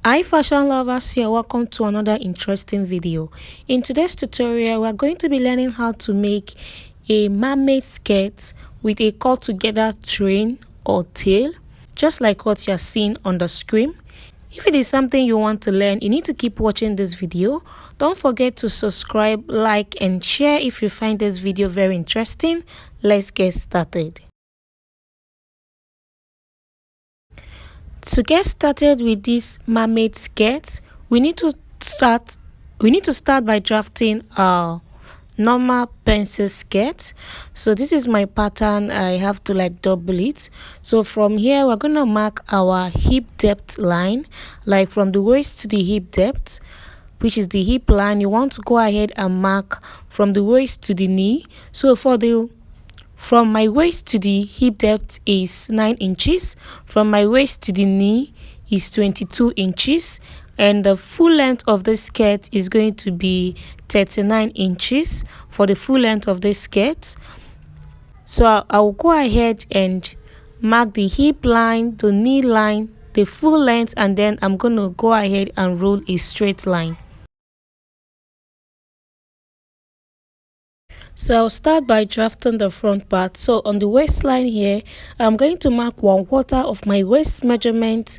Hi fashion lovers, here welcome to another interesting video. In today's tutorial we are going to be learning how to make a mermaid skirt with a cut together train or tail, just like what you are seeing on the screen. If it is something you want to learn, you need to keep watching this video. Don't forget to subscribe, like and share if you find this video very interesting. Let's get started. To get started with this mermaid skirt, we need to start by drafting our normal pencil skirt. So this is my pattern. I have to like double it. So from here we're gonna mark our hip depth line, like from the waist to the hip depth, which is the hip line. You want to go ahead and mark from the waist to the knee. So from my waist to the hip depth is 9 inches. From my waist to the knee is 22 inches. And the full length of the skirt is going to be 39 inches for the full length of the skirt. So I'll go ahead and mark the hip line, the knee line, the full length, and then I'm going to go ahead and roll a straight line. So I'll start by drafting the front part. So on the waistline here, I'm going to mark 1/4 of my waist measurement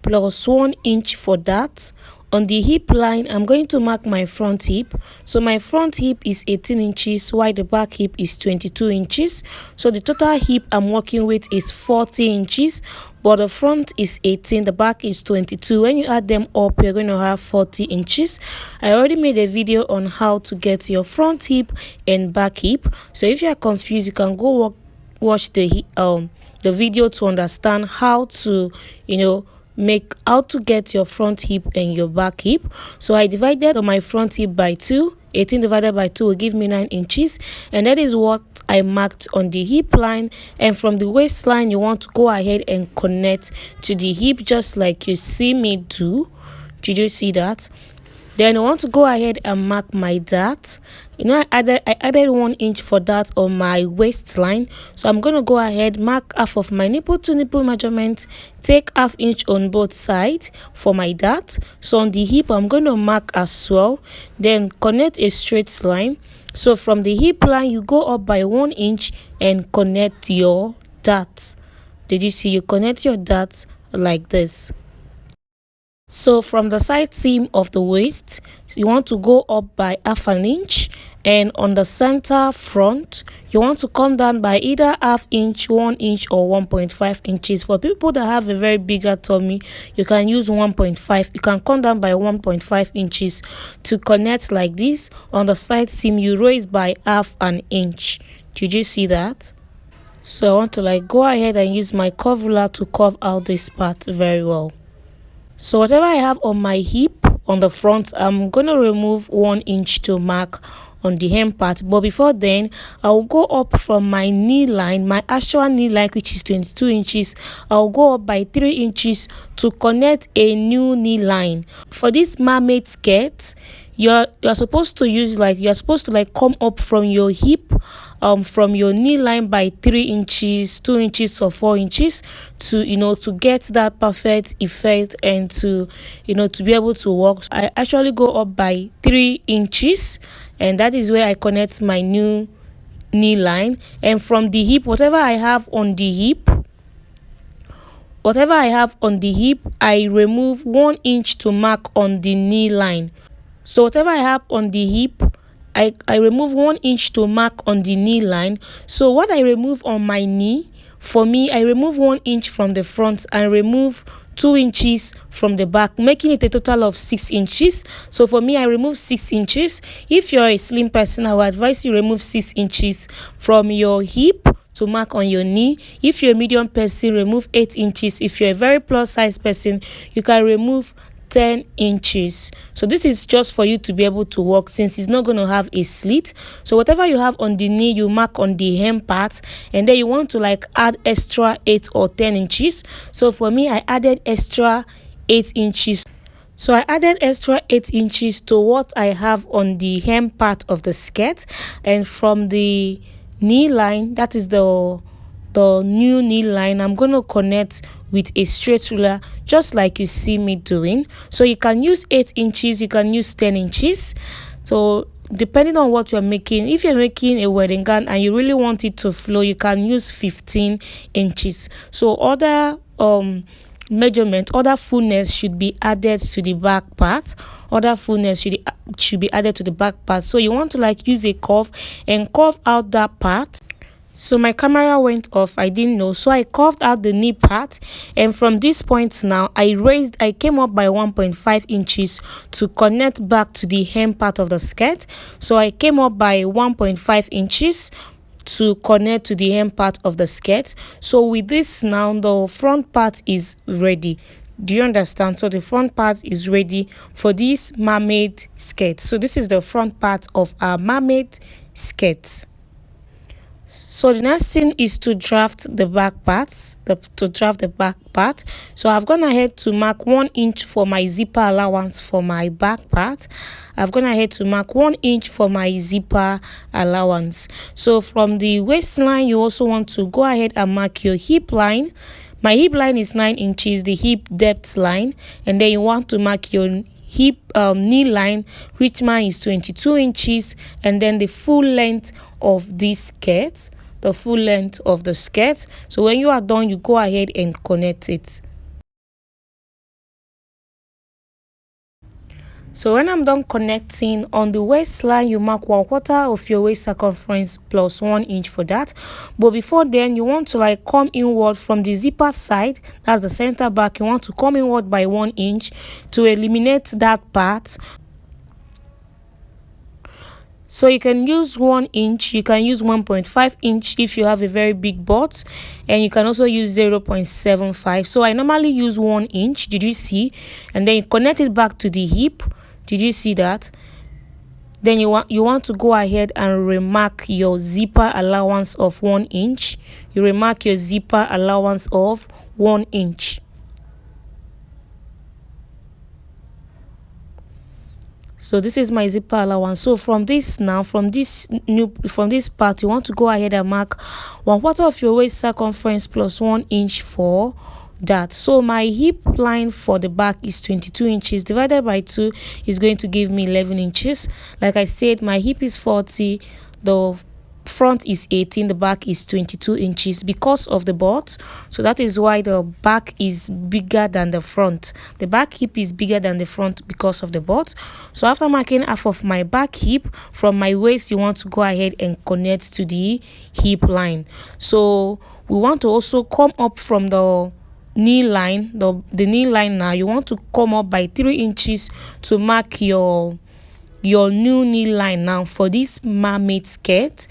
plus 1 inch for that. On the hip line, I'm going to mark my front hip. So my front hip is 18 inches while the back hip is 22 inches. So the total hip I'm working with is 40 inches, but the front is 18, the back is 22. When you add them up, you're going to have 40 inches. I already made a video on how to get your front hip and back hip. So if you are confused, you can go watch the video to understand how to make how to get your front hip and your back hip. So I divided on my front hip by 2. 18 divided by 2 will give me 9 inches, and that is what I marked on the hip line. And from the waistline, you want to go ahead and connect to the hip just like you see me do. Did you see that? Then I want to go ahead and mark my dart. I added 1 inch for that on my waistline. So I'm going to go ahead, mark half of my nipple to nipple measurement, take ½ inch on both sides for my dart. So on the hip, I'm going to mark as well. Then connect a straight line. So from the hip line, you go up by 1 inch and connect your dart. Did you see? You connect your dart like this. So from the side seam of the waist, you want to go up by ½ inch, and on the center front you want to come down by either ½ inch, 1 inch or 1.5 inches. For people that have a very bigger tummy, you can use 1.5. You can come down by 1.5 inches to connect like this. On the side seam, you raise by ½ inch. Did you see that? So I want to go ahead and use my curve ruler to curve out this part very well. So whatever I have on my hip on the front, I'm going to remove 1 inch to mark on the hem part. But before then, I'll go up from my knee line, my actual knee line, which is 22 inches. I'll go up by 3 inches to connect a new knee line. For this mermaid skirt, you're supposed to use come up from your hip, from your knee line by 3 inches, 2 inches or 4 inches to to get that perfect effect and to to be able to walk. So I actually go up by 3 inches, and that is where I connect my new knee line. And from the hip, whatever I have on the hip, I remove 1 inch to mark on the knee line. So whatever I have on the hip, I remove 1 inch to mark on the knee line. So what I remove on my knee, for me, I remove 1 inch from the front and remove 2 inches from the back, making it a total of 6 inches. So for me, I remove 6 inches. If you're a slim person, I would advise you remove 6 inches from your hip to mark on your knee. If you're a medium person, remove 8 inches. If you're a very plus size person, you can remove 10 inches. So this is just for you to be able to walk, since it's not going to have a slit. So whatever you have on the knee, you mark on the hem part, and then you want to add extra 8 or 10 inches. So for me, I added extra 8 inches. So I added extra 8 inches to what I have on the hem part of the skirt, and from the knee line, that is the the new knee line, I'm going to connect with a straight ruler, just like you see me doing. So you can use 8 inches, you can use 10 inches. So depending on what you're making, if you're making a wedding gown and you really want it to flow, you can use 15 inches. So other measurement, other fullness should be added to the back part. Other fullness should be added to the back part. So you want to like use a curve and curve out that part. So my camera went off, I didn't know, so I curved out the knee part, and from this point now I came up by 1.5 inches to connect back to the hem part of the skirt. So I came up by 1.5 inches to connect to the hem part of the skirt. So with this now, the front part is ready. Do you understand? So the front part is ready for this mermaid skirt. So this is the front part of our mermaid skirt. So the next thing is to draft the back parts, So I've gone ahead to mark 1 inch for my zipper allowance for my back part. I've gone ahead to mark 1 inch for my zipper allowance. So from the waistline, you also want to go ahead and mark your hip line. My hip line is 9 inches, the hip depth line, and then you want to mark your hip knee line, which mine is 22 inches, and then the full length of this skirt, the full length of the skirt. So when you are done, you go ahead and connect it. So when I'm done connecting, on the waistline you mark 1/4 of your waist circumference plus 1 inch for that. But before then, you want to like come inward from the zipper side, that's the center back. You want to come inward by 1 inch to eliminate that part. So you can use 1 inch, you can use 1.5 inch if you have a very big butt, and you can also use 0.75. So I normally use 1 inch, did you see? And then you connect it back to the hip. Did you see that? Then you want to go ahead and remark your zipper allowance of 1 inch. You remark your zipper allowance of 1 inch. So this is my zipper allowance. So from this part, you want to go ahead and mark 1/4 of your waist circumference plus 1 inch for that. So my hip line for the back is 22 inches divided by 2 is going to give me 11 inches. Like I said, my hip is 40, the front is 18, the back is 22 inches because of the butt. So that is why the back is bigger than the front. The back hip is bigger than the front because of the butt. So after marking half of my back hip, from my waist you want to go ahead and connect to the hip line. So we want to also come up from the knee line, the knee line. Now you want to come up by 3 inches to mark your new knee line now for this mermaid skirt.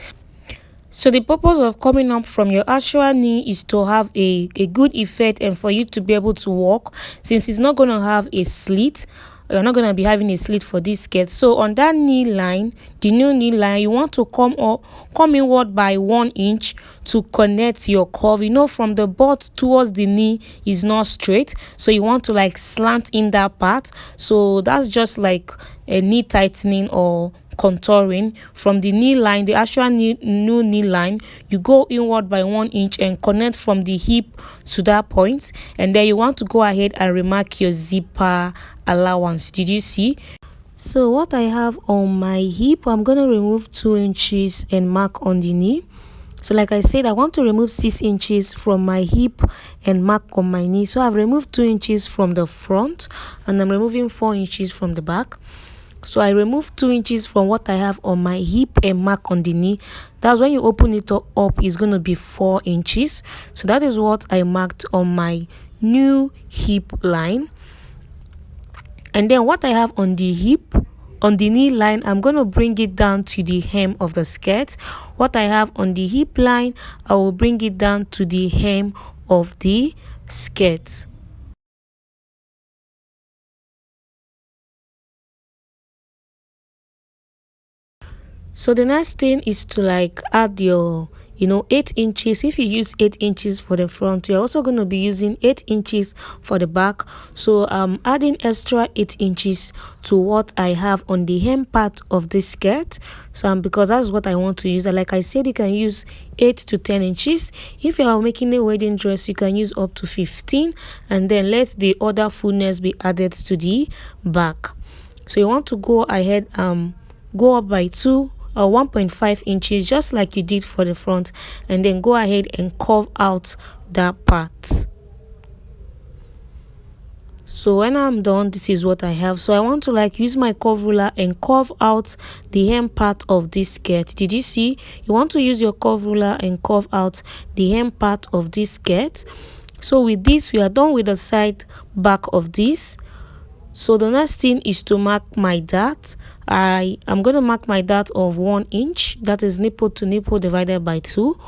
So the purpose of coming up from your actual knee is to have a good effect and for you to be able to walk, since it's not going to have a slit. You're not going to be having a slit for this skirt. So on that knee line, the new knee line, you want to come inward by 1 inch to connect your curve. You know, from the butt towards the knee is not straight, so you want to like slant in that part. So that's just like a knee tightening or contouring. From the knee line, the actual new knee line, you go inward by 1 inch and connect from the hip to that point, and then you want to go ahead and remark your zipper allowance. Did you see? So what I have on my hip, I'm going to remove 2 inches and mark on the knee. So like I said, I want to remove 6 inches from my hip and mark on my knee. So I've removed 2 inches from the front and I'm removing 4 inches from the back. So I remove 2 inches from what I have on my hip and mark on the knee. That's when you open it up, it's going to be 4 inches. So that is what I marked on my new hip line. And then what I have on the hip, on the knee line, I'm going to bring it down to the hem of the skirt. What I have on the hip line, I will bring it down to the hem of the skirt. So the next thing is to like add your 8 inches. If you use 8 inches for the front, you're also going to be using 8 inches for the back. So I'm adding extra 8 inches to what I have on the hem part of this skirt. So because that's what I want to use. Like I said, you can use 8 to 10 inches. If you are making a wedding dress, you can use up to 15, and then let the other fullness be added to the back. So you want to go ahead go up by 2 or 1.5 inches, just like you did for the front, and then go ahead and curve out that part. So when I'm done, this is what I have. So I want to use my curve ruler and curve out the hem part of this skirt. Did you see? You want to use your curve ruler and curve out the hem part of this skirt. So with this, we are done with the side back of this. So the next thing is to mark my dart. I am going to mark my dart of 1 inch. That is nipple to nipple divided by 2.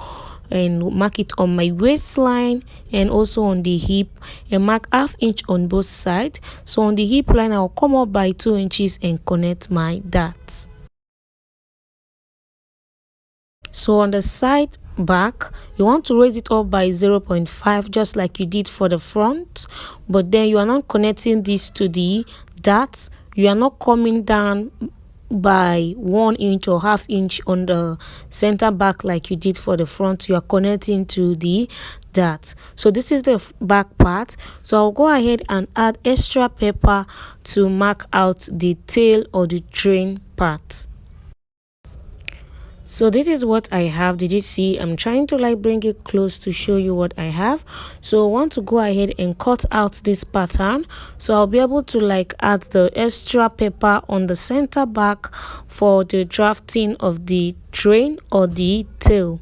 And mark it on my waistline and also on the hip, and mark ½ inch on both sides. So on the hip line, I'll come up by 2 inches and connect my dart. So on the side back, you want to raise it up by 0.5, just like you did for the front, but then you are not connecting this to the dart. You are not coming down by 1 inch or ½ inch on the center back like you did for the front. You are connecting to the dart. So this is the back part. So I'll go ahead and add extra paper to mark out the tail or the train part. So this is what I have. Did you see? I'm trying to bring it close to show you what I have. So I want to go ahead and cut out this pattern, so I'll be able to add the extra paper on the center back for the drafting of the train or the tail.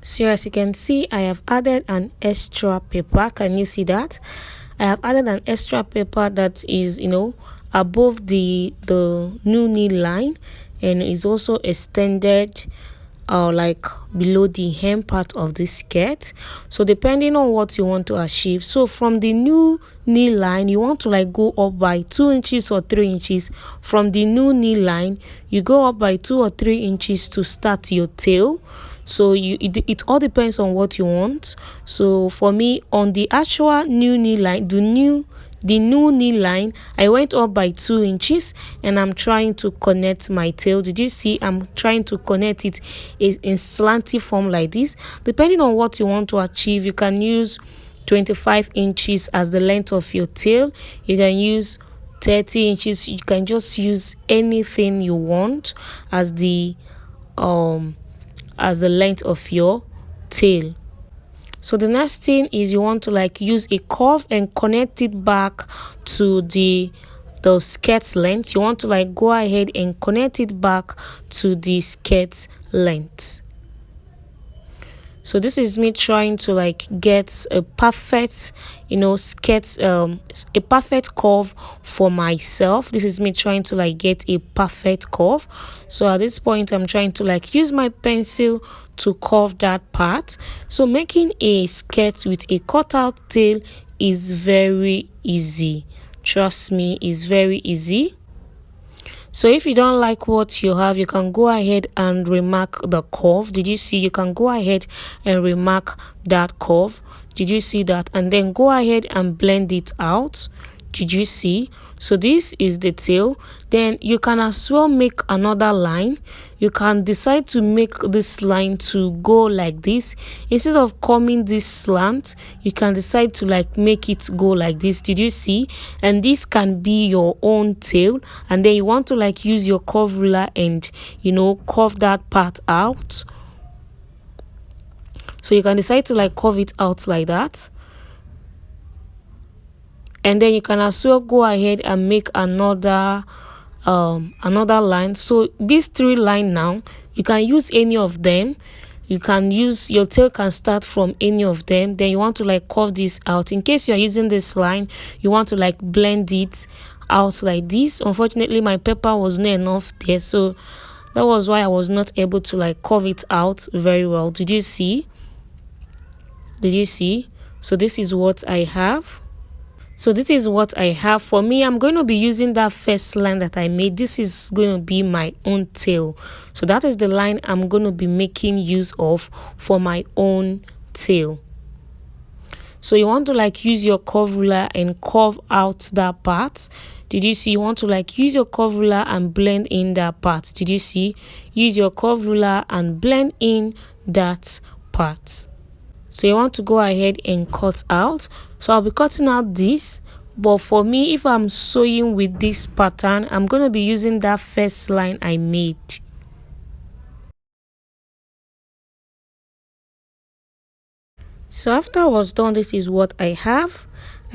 So as you can see, I have added an extra paper. Can you see that? I have added an extra paper that is above the new knee line, and is also extended below the hem part of the skirt. So depending on what you want to achieve, so from the new knee line, you want to go up by 2 inches or 3 inches. From the new knee line, you go up by 2 or 3 inches to start your tail. So it all depends on what you want. So for me, on the actual new knee line, the new knee line, I went up by 2 inches, and I'm trying to connect my tail. Did you see? I'm trying to connect it in slanty form like this. Depending on what you want to achieve, you can use 25 inches as the length of your tail. You can use 30 inches. You can just use anything you want as the length of your tail. So the next thing is you want to use a curve and connect it back to the skirt length. You want to go ahead and connect it back to the skirt length. So this is me trying to get a perfect skirt, a perfect curve for myself. This is me trying to get a perfect curve. So at this point, I'm trying to use my pencil to curve that part. So making a skirt with a cutout tail is very easy. Trust me, it's very easy. So if you don't like what you have, you can go ahead and remark the curve. Did you see? You can go ahead and remark that curve. Did you see that? And then go ahead and blend it out. Did you see? So this is the tail. Then you can as well make another line. You can decide to make this line to go like this. Instead of coming this slant, you can decide to make it go like this. Did you see? And this can be your own tail. And then you want to use your curve ruler and curve that part out. So you can decide to curve it out like that. And then you can as well go ahead and make another line. So these 3 lines now, you can use any of them. You can use your tail, can start from any of them. Then you want to like curve this out. In case you're using this line, you want to like blend it out like this. Unfortunately, my paper was not enough there, so that was why I was not able to like curve it out very well. Did you see? Did you see? So this is what I have. For me. I'm going to be using that first line that I made. This is going to be my own tail. So that is the line I'm going to be making use of for my own tail. So you want to like use your curve ruler and curve out that part. Did you see? You want to like use your curve ruler and blend in that part. Did you see? Use your curve ruler and blend in that part. So you want to go ahead and cut out. So I'll be cutting out this, but for me, if I'm sewing with this pattern, I'm going to be using that first line I made. So after I was done, this is what I have.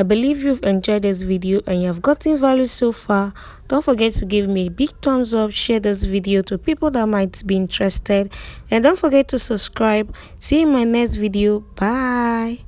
I believe you've enjoyed this video and you have gotten value so far. Don't forget to give me a big thumbs up, share this video to people that might be interested, and don't forget to subscribe. See you in my next video. Bye.